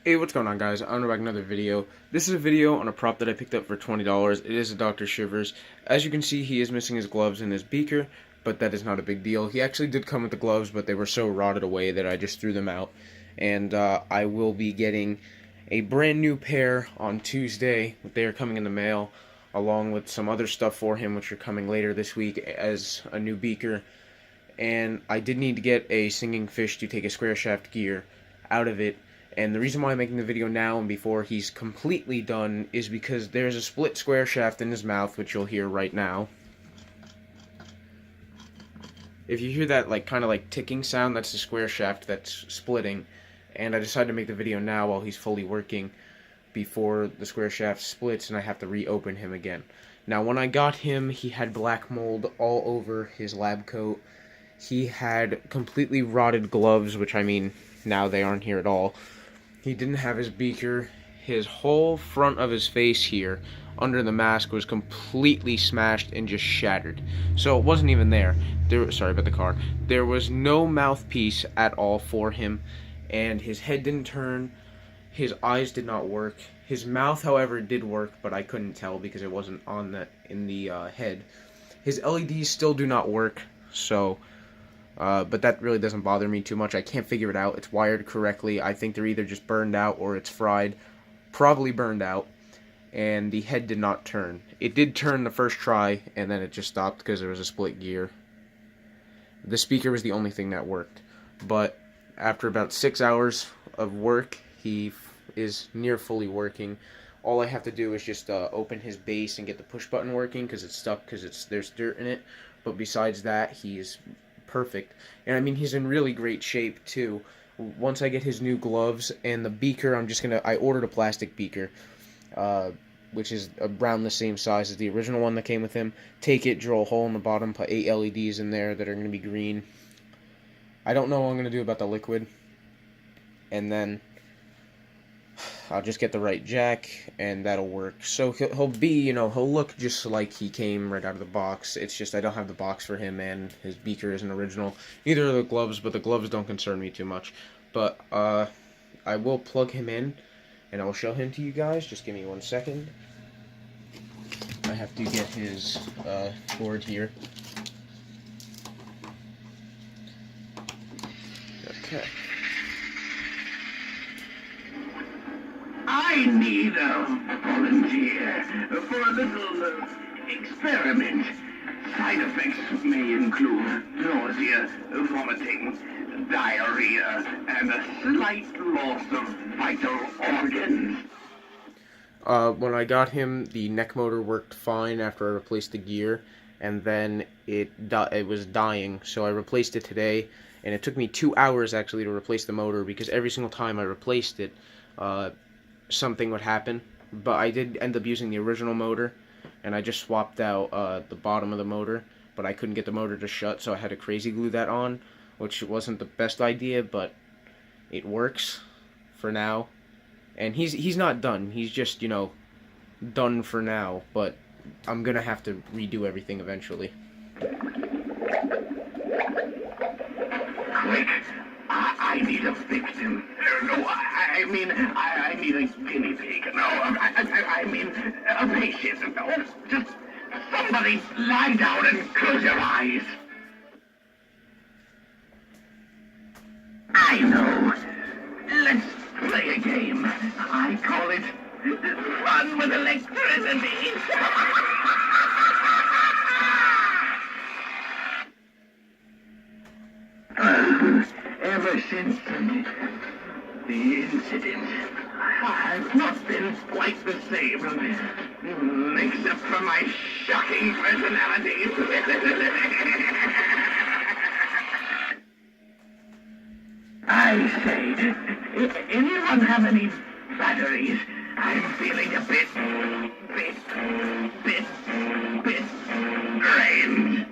Hey, what's going on, guys? I'm back another video. This is a video on a prop that I picked up for $20. It is a Dr. Shivers. As you can see, he is missing his gloves and his beaker, but that is not a big deal. He actually did come with the gloves, but they were so rotted away that I just threw them out. And I will be getting a brand new pair on Tuesday. They are coming in the mail, along with some other stuff for him, which are coming later this week as a new beaker. And I did need to get a singing fish to take a square shaft gear out of it. And the reason why I'm making the video now and before he's completely done is because there's a split square shaft in his mouth, which you'll hear right now. If you hear that kind of ticking sound, that's the square shaft that's splitting. And I decided to make the video now while he's fully working before the square shaft splits and I have to reopen him again. Now, when I got him, he had black mold all over his lab coat. He had completely rotted gloves, which, I mean, now they aren't here at all. He didn't have his beaker. His whole front of his face here, under the mask, was completely smashed and just shattered. So it wasn't even there. Sorry about the car. There was no mouthpiece at all for him, and his head didn't turn. His eyes did not work. His mouth, however, did work, but I couldn't tell because it wasn't in the head. His LEDs still do not work, so... but that really doesn't bother me too much. I can't figure it out. It's wired correctly. I think they're either just burned out or it's fried. Probably burned out. And the head did not turn. It did turn the first try, and then it just stopped because there was a split gear. The speaker was the only thing that worked. But after about 6 hours of work, he is near fully working. All I have to do is just open his base and get the push button working because it's stuck because there's dirt in it. But besides that, he's perfect. And I mean, he's in really great shape too. Once I get his new gloves and the beaker, I ordered a plastic beaker, which is around the same size as the original one that came with him. Take it, drill a hole in the bottom, put 8 LEDs in there that are going to be green. I don't know what I'm going to do about the liquid. And then I'll just get the right jack, and that'll work. So he'll be, he'll look just like he came right out of the box. It's just I don't have the box for him, and his beaker isn't original. Neither are the gloves, but the gloves don't concern me too much. But I will plug him in, and I will show him to you guys. Just give me 1 second. I have to get his board here. Okay. I need a volunteer for a little experiment. Side effects may include nausea, vomiting, diarrhea, and a slight loss of vital organs. When I got him, the neck motor worked fine after I replaced the gear, and then it was dying, so I replaced it today, and it took me 2 hours actually to replace the motor because every single time I replaced it, something would happen. But I did end up using the original motor, and I just swapped out the bottom of the motor, but I couldn't get the motor to shut, so I had to crazy glue that on, which wasn't the best idea, but it works for now. And he's not done. He's just, done for now, but I'm gonna have to redo everything eventually. Quick! I need a victim. No, I mean a guinea pig. No, I mean a patient. No, just somebody lie down and close your eyes. I know. Let's play a game. I call it Fun with Electricity. Ever since the incident, I've not been quite the same, except for my shocking personality. I say, anyone have any batteries? I'm feeling a bit drained.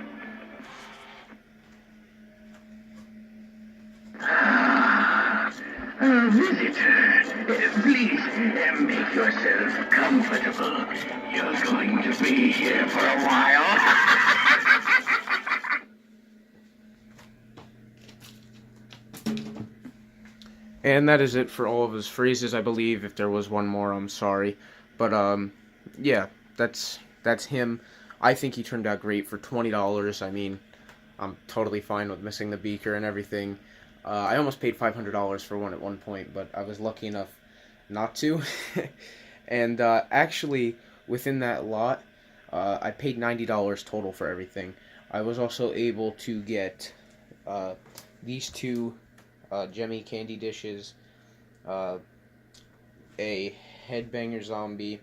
A visitor. Please, make yourself comfortable. You're going to be here for a while. And that is it for all of his phrases, I believe. If there was one more, I'm sorry. But, yeah, that's him. I think he turned out great for $20. I mean, I'm totally fine with missing the beaker and everything. I almost paid $500 for one at one point, but I was lucky enough not to. And actually, within that lot, I paid $90 total for everything. I was also able to get these two Gemmy candy dishes, a headbanger zombie,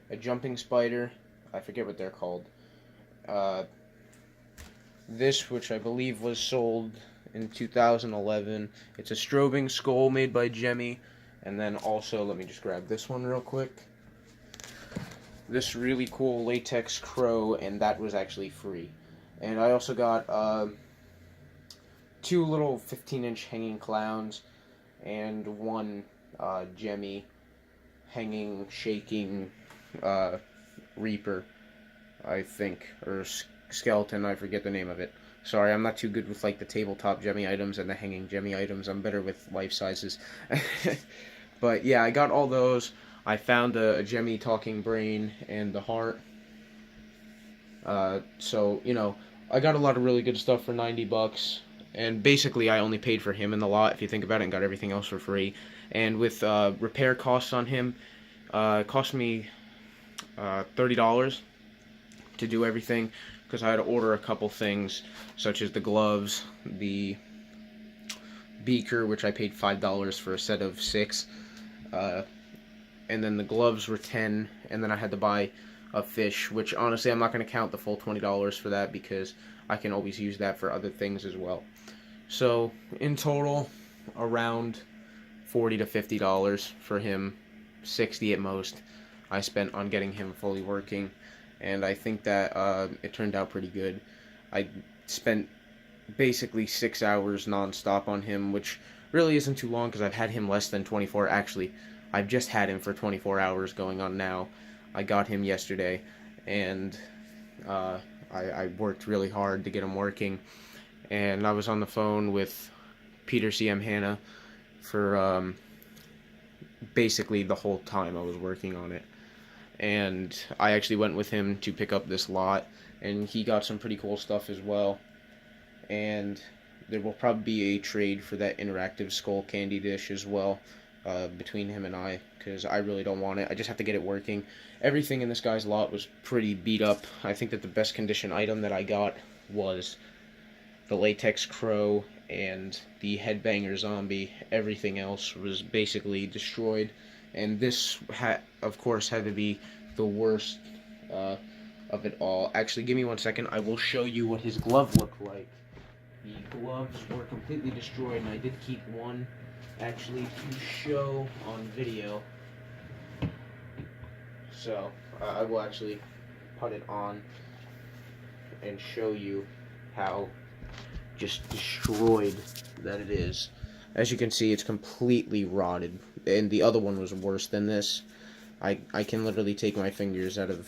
a jumping spider, I forget what they're called, this, which I believe was sold in 2011, it's a strobing skull made by Gemmy, and then also, let me just grab this one real quick, this really cool latex crow, and that was actually free. And I also got two little 15-inch hanging clowns, and one Gemmy hanging, shaking Reaper, I think, or skeleton, I forget the name of it. Sorry, I'm not too good with like the tabletop Gemmy items and the hanging Gemmy items. I'm better with life sizes. But yeah, I got all those. I found a Gemmy talking brain and the heart. So, you know, I got a lot of really good stuff for $90. And basically, I only paid for him in the lot, if you think about it, and got everything else for free. And with repair costs on him, it cost me $30 to do everything, because I had to order a couple things, such as the gloves, the beaker, which I paid $5 for a set of 6, and then the gloves were $10, and then I had to buy a fish, which honestly I'm not going to count the full $20 for that, because I can always use that for other things as well. So in total, around $40 to $50 for him, 60 at most, I spent on getting him fully working, and I think that it turned out pretty good. I spent basically 6 hours non-stop on him, which really isn't too long because I've had him less than 24. Actually, I've just had him for 24 hours going on now. I got him yesterday, and I worked really hard to get him working, and I was on the phone with Peter C.M. Hanna for basically the whole time I was working on it. And I actually went with him to pick up this lot, and he got some pretty cool stuff as well. And there will probably be a trade for that interactive skull candy dish as well, between him and I, because I really don't want it. I just have to get it working. Everything in this guy's lot was pretty beat up. I think that the best condition item that I got was the latex crow and the headbanger zombie. Everything else was basically destroyed, and this of course had to be the worst of it all. Actually, give me 1 second. I will show you what his glove looked like. The gloves were completely destroyed, and I did keep one actually to show on video. So I will actually put it on and show you how just destroyed that it is. As you can see, it's completely rotted, and the other one was worse than this. I can literally take my fingers out of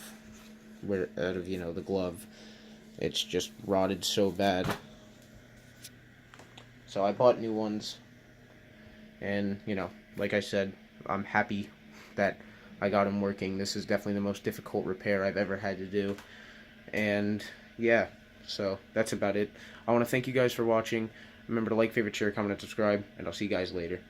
you know, the glove. It's just rotted so bad. So I bought new ones, and you know, like I said, I'm happy that I got them working. This is definitely the most difficult repair I've ever had to do, and yeah, so that's about it. I want to thank you guys for watching. Remember to like, favorite, share, comment, and subscribe, and I'll see you guys later.